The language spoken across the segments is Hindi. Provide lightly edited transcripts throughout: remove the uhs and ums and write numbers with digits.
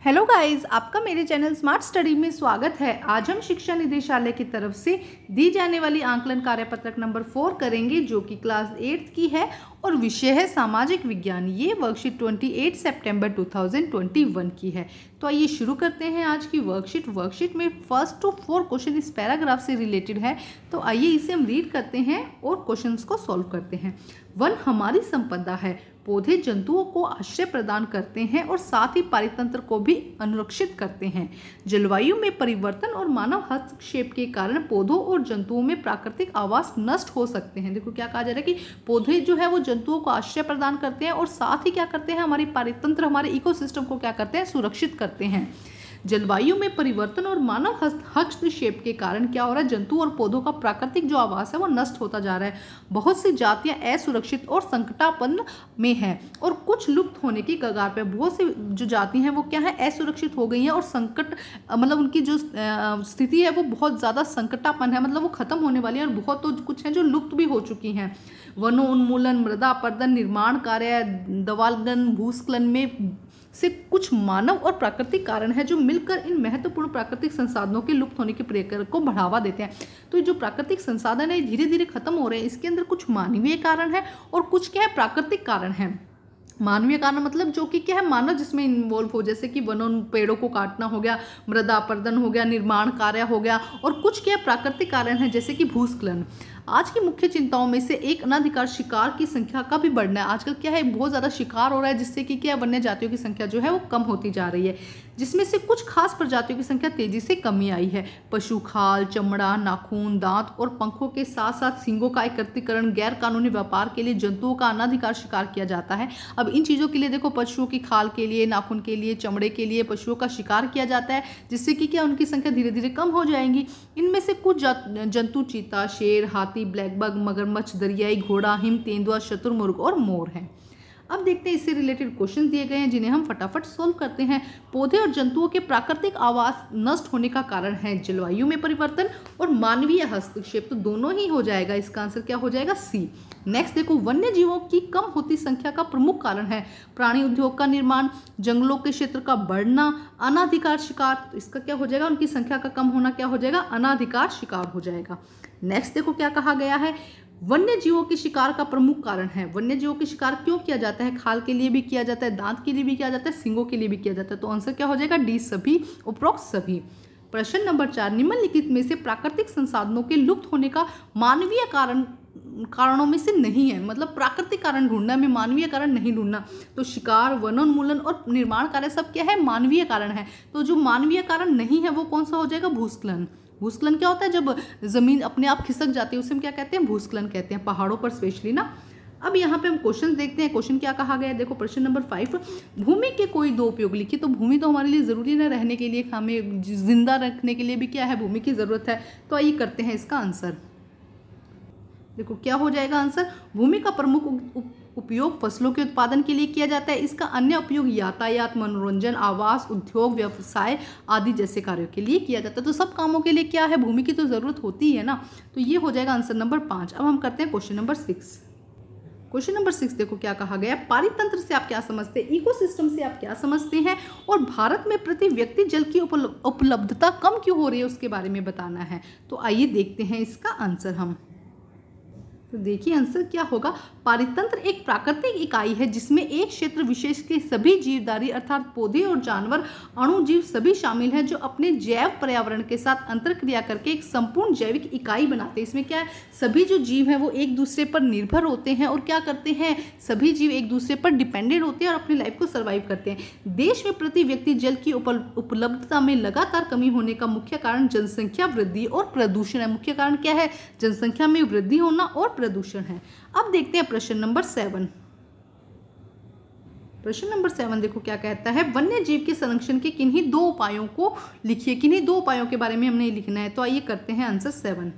हेलो गाइस, आपका मेरे चैनल स्मार्ट स्टडी में स्वागत है। आज हम शिक्षा निदेशालय की तरफ से दी जाने वाली आंकलन कार्यपत्रक नंबर 4 करेंगे, जो कि क्लास 8 की है और विषय है सामाजिक विज्ञान। ये वर्कशीट 28 सितंबर 2021 की है। तो आइए शुरू करते हैं आज की वर्कशीट में फर्स्ट टू 4 क्वेश्चन इस पैराग्राफ से रिलेटेड है। तो आइए इसे हम रीड करते हैं और क्वेश्चंस को सॉल्व करते हैं। वन हमारी संपदा है। पौधे जंतुओं को आश्रय प्रदान करते हैं और साथ ही पारितंत्र को भी अनुरक्षित करते हैं। जलवायु में परिवर्तन और मानव हस्तक्षेप के कारण पौधों और जंतुओं में प्राकृतिक आवास नष्ट हो सकते हैं। देखो क्या कहा जा रहा है कि पौधे जो है वो जंतुओं को आश्रय प्रदान करते हैं और साथ ही क्या करते हैं, हमारी पारितंत्र, हमारे इकोसिस्टम को क्या करते हैं, सुरक्षित करते हैं। जलवायु में परिवर्तन और मानव हस्तक्षेप के कारण क्या हो रहा है, जंतु और पौधों का प्राकृतिक जो आवास है वो नष्ट होता जा रहा है। बहुत सी जातियां असुरक्षित और संकटापन्न में हैं और कुछ लुप्त होने की कगार पे। बहुत सी जो जाति हैं वो क्या है, असुरक्षित हो गई हैं और संकट मतलब उनकी जो स्थिति है वो बहुत ज़्यादा संकटापन्न है, मतलब वो खत्म होने वाली है। और बहुत तो कुछ हैं जो लुप्त भी हो चुकी हैं। वनोन्मूलन, मृदा अपरदन, निर्माण कार्य, दवालगन, भूस्खलन में से कुछ मानव और प्राकृतिक कारण है जो मिलकर इन महत्वपूर्ण प्राकृतिक संसाधनों के लुप्त होने की प्रक्रिया को बढ़ावा देते हैं। तो ये जो प्राकृतिक संसाधन है धीरे धीरे खत्म हो रहे हैं। इसके अंदर कुछ मानवीय कारण है और कुछ क्या है, प्राकृतिक कारण है। मानवीय कारण मतलब जो कि क्या है, मानव जिसमें इन्वॉल्व हो, जैसे कि वनों पेड़ों को काटना हो गया, मृदा अपरदन हो गया, निर्माण कार्य हो गया। और कुछ क्या प्राकृतिक कारण है जैसे कि भूस्खलन। आज की मुख्य चिंताओं में से एक अनाधिकार शिकार की संख्या का भी बढ़ना है। आजकल क्या है, बहुत ज़्यादा शिकार हो रहा है, जिससे कि क्या वन्य जातियों की संख्या जो है वो कम होती जा रही है, जिसमें से कुछ खास प्रजातियों की संख्या तेजी से कमी आई है। पशु खाल, चमड़ा, नाखून, दांत और पंखों के साथ साथ सींगों का एकत्रीकरण, गैर कानूनी व्यापार के लिए जंतुओं का अनाधिकार शिकार किया जाता है। अब इन चीज़ों के लिए देखो, पशुओं की खाल के लिए, नाखून के लिए, चमड़े के लिए पशुओं का शिकार किया जाता है, जिससे कि क्या उनकी संख्या धीरे धीरे कम हो जाएंगी। इनमें से कुछ जंतु चीता, शेर, हाथी, ब्लैक बग, मगरमच्छ, दरियाई घोड़ा, हिम तेंदुआ, शुतुरमुर्ग और मोर हैं। अब देखते हैं इससे रिलेटेड क्वेश्चन दिए गए हैं, जिन्हें हम फटाफट सोल्व करते हैं। पौधे और जंतुओं के प्राकृतिक आवास नष्ट होने का कारण है जलवायु में परिवर्तन और मानवीय हस्तक्षेप। तो दोनों ही हो जाएगा, इसका आंसर क्या हो जाएगा, सी। नेक्स्ट देखो, वन्य जीवों की कम होती संख्या का प्रमुख कारण है प्राणी उद्योग का निर्माण, जंगलों के क्षेत्र का बढ़ना, अनाधिकार शिकार। तो इसका क्या हो जाएगा, उनकी संख्या का कम होना क्या हो जाएगा, अनाधिकार शिकार हो जाएगा। नेक्स्ट देखो क्या कहा गया है, वन्य जीवों के शिकार का प्रमुख कारण है। वन्य जीवों के शिकार क्यों किया जाता है, खाल के लिए भी किया जाता है, दांत के लिए भी किया जाता है, सींगों के लिए भी किया जाता है। तो आंसर क्या हो जाएगा, डी, सभी, उपरोक्त सभी। प्रश्न नंबर 4, निम्नलिखित में से प्राकृतिक संसाधनों के लुप्त होने का मानवीय कारणों में से नहीं है। मतलब प्राकृतिक कारण ढूंढना में, मानवीय कारण नहीं ढूंढना। तो शिकार, वनोन्मूलन और निर्माण कार्य सब क्या है, मानवीय कारण है। तो जो मानवीय कारण नहीं है वो कौन सा हो जाएगा, भूस्खलन। भूस्खलन क्या होता है, जब जमीन अपने आप खिसक जाती है उसे हम क्या कहते हैं, भूस्खलन कहते हैं, पहाड़ों पर स्पेशली ना। अब यहाँ पे हम क्वेश्चन देखते हैं, क्वेश्चन क्या कहा गया है। देखो प्रश्न नंबर 5, भूमि के कोई दो उपयोग लिखिए। तो भूमि तो हमारे लिए जरूरी है, रहने के लिए, हमें जिंदा रखने के लिए भी क्या है, भूमि की जरूरत है। तो आइए करते हैं इसका आंसर। देखो क्या हो जाएगा आंसर, भूमि का प्रमुख उपयोग फसलों के उत्पादन के लिए किया जाता है। इसका अन्य उपयोग यातायात, मनोरंजन, आवास, उद्योग, व्यवसाय आदि जैसे कार्यों के लिए किया जाता है। तो सब कामों के लिए क्या है, भूमि की तो जरूरत होती है ना। तो ये हो जाएगा आंसर नंबर 5। अब हम करते हैं क्वेश्चन नंबर 6। क्वेश्चन नंबर 6 देखो क्या कहा गया, पारितंत्र से आप क्या समझते हैं, इकोसिस्टम से आप क्या समझते हैं, और भारत में प्रति व्यक्ति जल की उपलब्धता कम क्यों हो रही है उसके बारे में बताना है। तो आइए देखते हैं इसका आंसर हम। तो देखिए आंसर क्या होगा, पारितंत्र एक प्राकृतिक इकाई है जिसमें एक क्षेत्र विशेष के सभी जीवधारी अर्थात पौधे और जानवर, अणुजीव सभी शामिल हैं, जो अपने जैव पर्यावरण के साथ अंतरक्रिया करके एक संपूर्ण जैविक इकाई बनाते हैं। इसमें क्या है, सभी जो जीव हैं वो एक दूसरे पर निर्भर होते हैं और क्या करते हैं, सभी जीव एक दूसरे पर डिपेंडेंट होते हैं और अपनी लाइफ को सर्वाइव करते हैं। देश में प्रति व्यक्ति जल की उपलब्धता में लगातार कमी होने का मुख्य कारण जनसंख्या वृद्धि और प्रदूषण है। मुख्य कारण क्या है, जनसंख्या में वृद्धि होना और प्रदूषण है। अब देखते हैं प्रश्न नंबर 7। प्रश्न नंबर 7 देखो क्या कहता है, वन्य जीव के संरक्षण के किन्हीं दो उपायों को लिखिए। किन्हीं दो उपायों के बारे में हमने लिखना है। तो आइए करते हैं आंसर 7।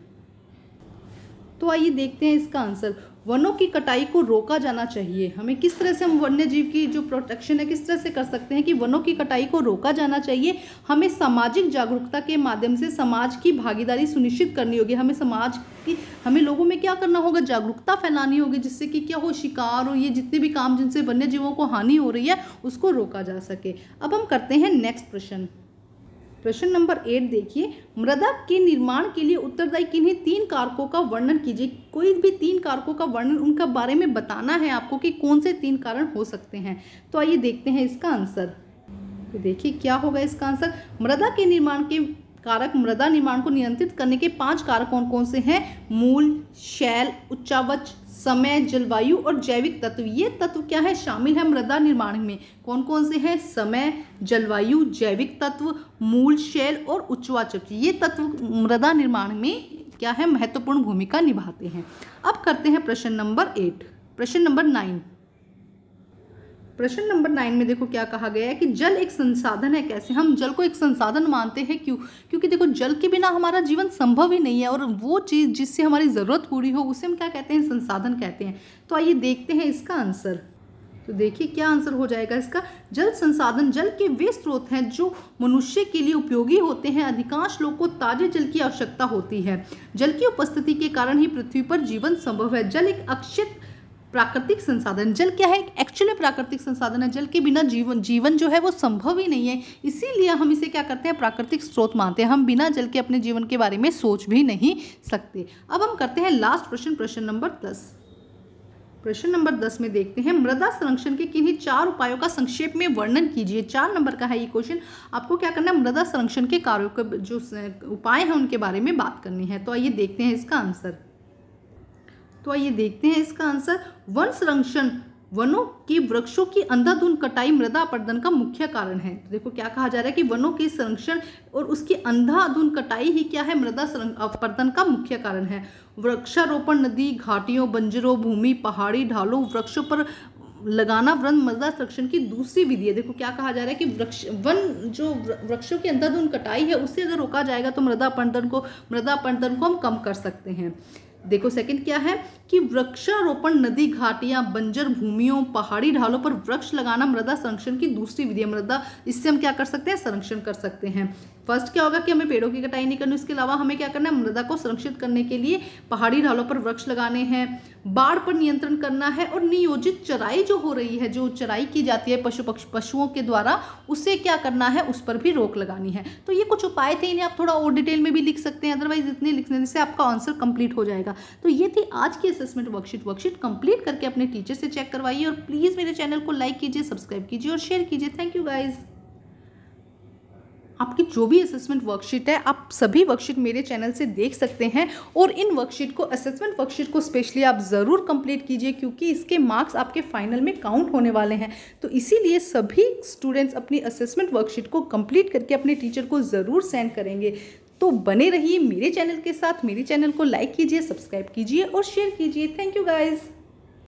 तो आइए देखते हैं इसका आंसर। वनों की कटाई को रोका जाना चाहिए। हमें किस तरह से हम वन्य जीव की जो प्रोटेक्शन है किस तरह से कर सकते हैं कि वनों की कटाई को रोका जाना चाहिए। हमें सामाजिक जागरूकता के माध्यम से समाज की भागीदारी सुनिश्चित करनी होगी। हमें लोगों में क्या करना होगा, जागरूकता फैलानी होगी, जिससे कि क्या हो, शिकार और ये जितने भी काम जिनसे वन्य जीवों को हानि हो रही है उसको रोका जा सके। अब हम करते हैं नेक्स्ट प्रश्न। प्रश्न नंबर 8 देखिए, मृदा के निर्माण के लिए उत्तरदायी किन्हीं 3 कारकों का वर्णन कीजिए। कोई भी 3 कारकों का वर्णन, उनका बारे में बताना है आपको कि कौन से 3 कारण हो सकते हैं। तो आइए देखते हैं इसका आंसर। तो देखिए क्या होगा इसका आंसर। मृदा के निर्माण के कारक, मृदा निर्माण को नियंत्रित करने के 5 कारक कौन कौन से हैं? मूल, शैल, उच्चावच, समय, जलवायु और जैविक तत्व। ये तत्व क्या है, शामिल है मृदा निर्माण में। कौन कौन से हैं? समय, जलवायु, जैविक तत्व, मूल, शैल और उच्चावच। ये तत्व मृदा निर्माण में क्या है, महत्वपूर्ण भूमिका निभाते हैं। अब करते हैं प्रश्न नंबर 8। प्रश्न नंबर 9। प्रश्न नंबर 9 में देखो क्या कहा गया है कि जल एक संसाधन है। कैसे हम जल को एक संसाधन मानते हैं? क्यों? क्योंकि देखो जल के बिना हमारा जीवन संभव ही नहीं है, और वो चीज़ जिससे हमारी ज़रूरत पूरी हो उसे हम क्या कहते हैं, संसाधन कहते हैं। तो आइए देखते हैं इसका आंसर। तो देखिए क्या आंसर हो जाएगा इसका। जल संसाधन, जल के वे स्रोत हैं जो मनुष्य के लिए उपयोगी होते हैं। अधिकांश लोगों को ताजे जल की आवश्यकता होती है। जल की उपस्थिति के कारण ही पृथ्वी पर जीवन संभव है। जल एक अक्षित प्राकृतिक संसाधन, जल क्या है, एक्चुअली प्राकृतिक संसाधन है। जल के बिना जीवन जो है वो संभव ही नहीं है। इसीलिए हम इसे क्या करते हैं, प्राकृतिक स्रोत मानते हैं। हम बिना जल के अपने जीवन के बारे में सोच भी नहीं सकते। अब हम करते हैं लास्ट प्रश्न, प्रश्न नंबर 10। प्रश्न नंबर 10 में देखते हैं, मृदा संरक्षण के किन्हीं 4 उपायों का संक्षेप में वर्णन कीजिए। 4 नंबर का है ये क्वेश्चन। आपको क्या करना है, मृदा संरक्षण के कार्यों के जो उपाय हैं उनके बारे में बात करनी है। तो आइए देखते हैं इसका आंसर। वन संरक्षण, वनों की वृक्षों की अंधाधुंध कटाई मृदा अपरदन का मुख्य कारण है। तो देखो क्या कहा जा रहा है कि वनों के संरक्षण और उसकी अंधाधुंध कटाई ही क्या है, मृदा अपरदन का मुख्य कारण है। वृक्षारोपण नदी, घाटियों, बंजरों भूमि, पहाड़ी ढालों, वृक्षों पर लगाना वन मृदा संरक्षण की दूसरी विधि है। देखो क्या कहा जा रहा है कि वृक्षों की अंधाधुंध कटाई है उससे अगर रोका जाएगा तो मृदा अपरदन को हम कम कर सकते हैं। देखो सेकंड क्या है कि वृक्षारोपण नदी, घाटियां, बंजर भूमियों, पहाड़ी ढालों पर वृक्ष लगाना मृदा संरक्षण की दूसरी विधि है। मृदा, इससे हम क्या कर सकते हैं, संरक्षण कर सकते हैं। फर्स्ट क्या होगा कि हमें पेड़ों की कटाई नहीं करनी, इसके अलावा हमें क्या करना है, मृदा को संरक्षित करने के लिए पहाड़ी ढालों पर वृक्ष लगाने हैं, बाढ़ पर नियंत्रण करना है, और नियोजित चराई जो हो रही है, जो चराई की जाती है पशुओं के द्वारा, उसे क्या करना है, उस पर भी रोक लगानी है। तो ये कुछ उपाय थे, इन्हें आप थोड़ा और डिटेल में भी लिख सकते हैं, अदरवाइज इतने लिखने से आपका आंसर कंप्लीट हो जाएगा। तो ये थी आज की असेसमेंट वर्कशीट कंप्लीट करके अपने टीचर से चेक करवाइए, और प्लीज़ मेरे चैनल को लाइक कीजिए, सब्सक्राइब कीजिए और शेयर कीजिए। Thank you guys. आपकी जो भी असेसमेंट वर्कशीट है, आप सभी वर्कशीट मेरे चैनल से देख सकते हैं, और इन वर्कशीट को, असेसमेंट वर्कशीट को स्पेशली आप ज़रूर कंप्लीट कीजिए, क्योंकि इसके मार्क्स आपके फाइनल में काउंट होने वाले हैं। तो इसीलिए सभी स्टूडेंट्स अपनी असेसमेंट वर्कशीट को कंप्लीट करके अपने टीचर को ज़रूर सेंड करेंगे। तो बने रहिए मेरे चैनल के साथ, मेरे चैनल को लाइक कीजिए, सब्सक्राइब कीजिए और शेयर कीजिए। Thank you guys.